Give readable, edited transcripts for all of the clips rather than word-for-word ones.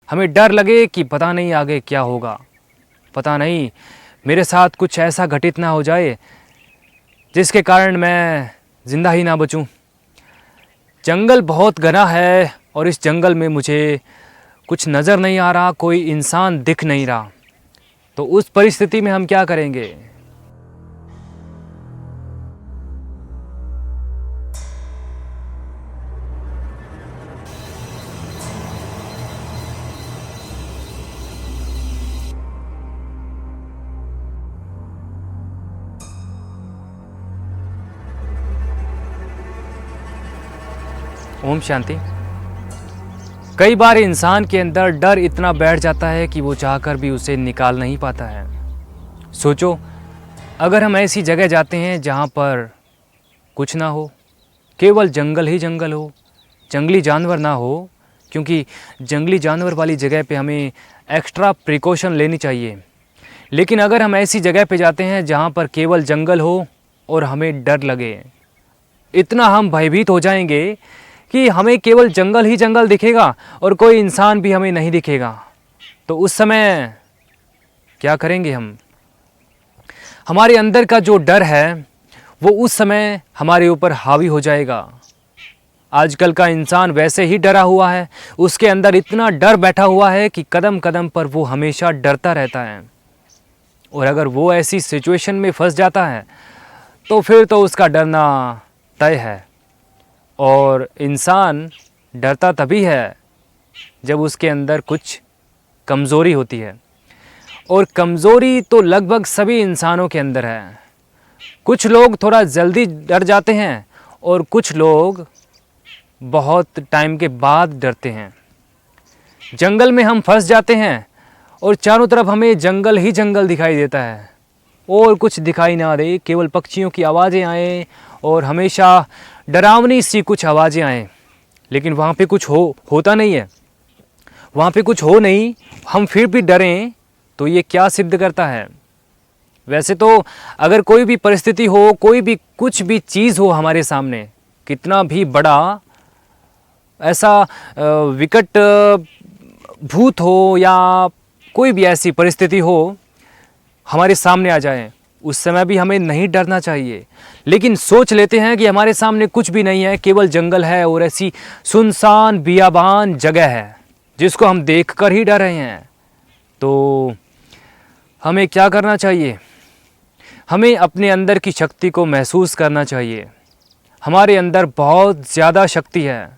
हमें डर लगे कि पता नहीं आगे क्या होगा, पता नहीं मेरे साथ कुछ ऐसा घटित ना हो जाए जिसके कारण मैं ज़िंदा ही ना बचूं। जंगल बहुत घना है और इस जंगल में मुझे कुछ नज़र नहीं आ रहा, कोई इंसान दिख नहीं रहा। तो उस परिस्थिति में हम क्या करेंगे? ओम शांति। कई बार इंसान के अंदर डर इतना बैठ जाता है कि वो चाहकर भी उसे निकाल नहीं पाता है। सोचो, अगर हम ऐसी जगह जाते हैं जहाँ पर कुछ ना हो, केवल जंगल ही जंगल हो, जंगली जानवर ना हो, क्योंकि जंगली जानवर वाली जगह पे हमें एक्स्ट्रा प्रिकॉशन लेनी चाहिए। लेकिन अगर हम ऐसी जगह पे जाते हैं जहाँ पर केवल जंगल हो और हमें डर लगे, इतना हम भयभीत हो जाएंगे कि हमें केवल जंगल ही जंगल दिखेगा और कोई इंसान भी हमें नहीं दिखेगा, तो उस समय क्या करेंगे हम? हमारे अंदर का जो डर है वो उस समय हमारे ऊपर हावी हो जाएगा। आजकल का इंसान वैसे ही डरा हुआ है, उसके अंदर इतना डर बैठा हुआ है कि कदम कदम पर वो हमेशा डरता रहता है। और अगर वो ऐसी सिचुएशन में फंस जाता है तो फिर तो उसका डरना तय है। और इंसान डरता तभी है जब उसके अंदर कुछ कमज़ोरी होती है, और कमज़ोरी तो लगभग सभी इंसानों के अंदर है। कुछ लोग थोड़ा जल्दी डर जाते हैं और कुछ लोग बहुत टाइम के बाद डरते हैं। जंगल में हम फंस जाते हैं और चारों तरफ हमें जंगल ही जंगल दिखाई देता है और कुछ दिखाई ना दे, केवल पक्षियों की आवाज़ें आएँ और हमेशा डरावनी सी कुछ आवाज़ें आएँ, लेकिन वहाँ पे कुछ होता नहीं है, वहाँ पे कुछ हो नहीं, हम फिर भी डरें, तो ये क्या सिद्ध करता है? वैसे तो अगर कोई भी परिस्थिति हो, कोई भी कुछ भी चीज़ हो हमारे सामने, कितना भी बड़ा ऐसा विकट भूत हो या कोई भी ऐसी परिस्थिति हो हमारे सामने आ जाए, उस समय भी हमें नहीं डरना चाहिए। लेकिन सोच लेते हैं कि हमारे सामने कुछ भी नहीं है, केवल जंगल है और ऐसी सुनसान बियाबान जगह है जिसको हम देखकर ही डर रहे हैं। तो हमें क्या करना चाहिए? हमें अपने अंदर की शक्ति को महसूस करना चाहिए। हमारे अंदर बहुत ज़्यादा शक्ति है,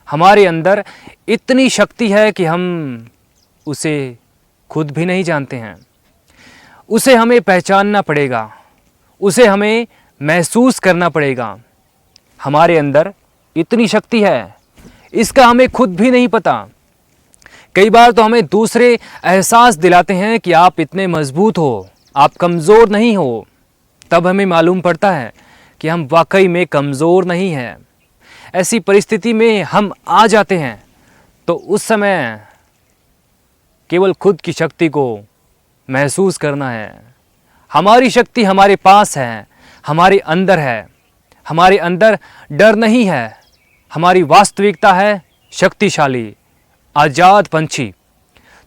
हमारे अंदर इतनी शक्ति है कि हम उसे खुद भी नहीं जानते हैं। उसे हमें पहचानना पड़ेगा, उसे हमें महसूस करना पड़ेगा। हमारे अंदर इतनी शक्ति है, इसका हमें खुद भी नहीं पता। कई बार तो हमें दूसरे एहसास दिलाते हैं कि आप इतने मजबूत हो, आप कमज़ोर नहीं हो, तब हमें मालूम पड़ता है कि हम वाकई में कमज़ोर नहीं हैं। ऐसी परिस्थिति में हम आ जाते हैं तो उस समय केवल खुद की शक्ति को महसूस करना है। हमारी शक्ति हमारे पास है, हमारे अंदर है, हमारे अंदर डर नहीं है। हमारी वास्तविकता है शक्तिशाली, आज़ाद पंछी।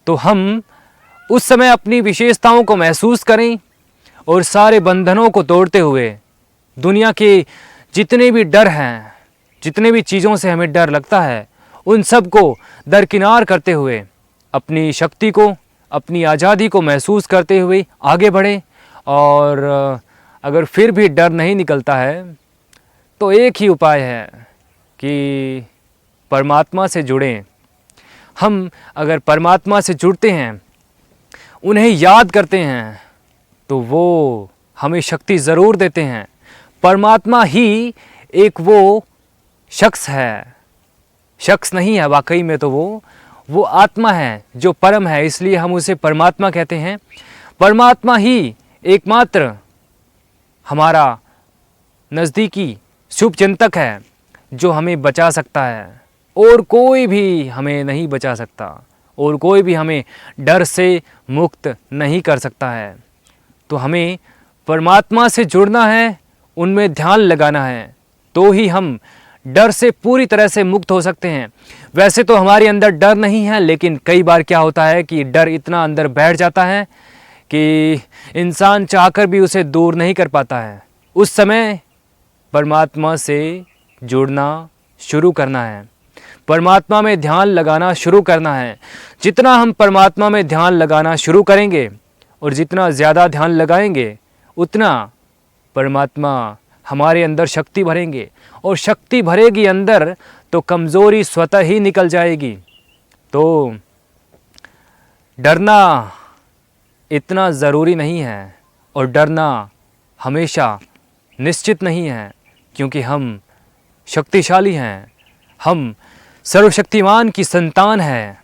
तो हम उस समय अपनी विशेषताओं को महसूस करें और सारे बंधनों को तोड़ते हुए दुनिया के जितने भी डर हैं, जितने भी चीज़ों से हमें डर लगता है, उन सब को दरकिनार करते हुए अपनी शक्ति को, अपनी आज़ादी को महसूस करते हुए आगे बढ़ें। और अगर फिर भी डर नहीं निकलता है तो एक ही उपाय है कि परमात्मा से जुड़ें। हम अगर परमात्मा से जुड़ते हैं, उन्हें याद करते हैं, तो वो हमें शक्ति ज़रूर देते हैं। परमात्मा ही एक वो शख्स है, शख्स नहीं है वाकई में, तो वो आत्मा है जो परम है, इसलिए हम उसे परमात्मा कहते हैं। परमात्मा ही एकमात्र हमारा नज़दीकी शुभचिंतक है जो हमें बचा सकता है, और कोई भी हमें नहीं बचा सकता, और कोई भी हमें डर से मुक्त नहीं कर सकता है। तो हमें परमात्मा से जुड़ना है, उनमें ध्यान लगाना है, तो ही हम डर से पूरी तरह से मुक्त हो सकते हैं। वैसे तो हमारे अंदर डर नहीं है, लेकिन कई बार क्या होता है कि डर इतना अंदर बैठ जाता है कि इंसान चाहकर भी उसे दूर नहीं कर पाता है। उस समय परमात्मा से जुड़ना शुरू करना है, परमात्मा में ध्यान लगाना शुरू करना है। जितना हम परमात्मा में ध्यान लगाना शुरू करेंगे और जितना ज़्यादा ध्यान लगाएंगे, उतना परमात्मा हमारे अंदर शक्ति भरेंगे, और शक्ति भरेगी अंदर तो कमज़ोरी स्वतः ही निकल जाएगी। तो डरना इतना ज़रूरी नहीं है, और डरना हमेशा निश्चित नहीं है, क्योंकि हम शक्तिशाली हैं, हम सर्वशक्तिमान की संतान हैं।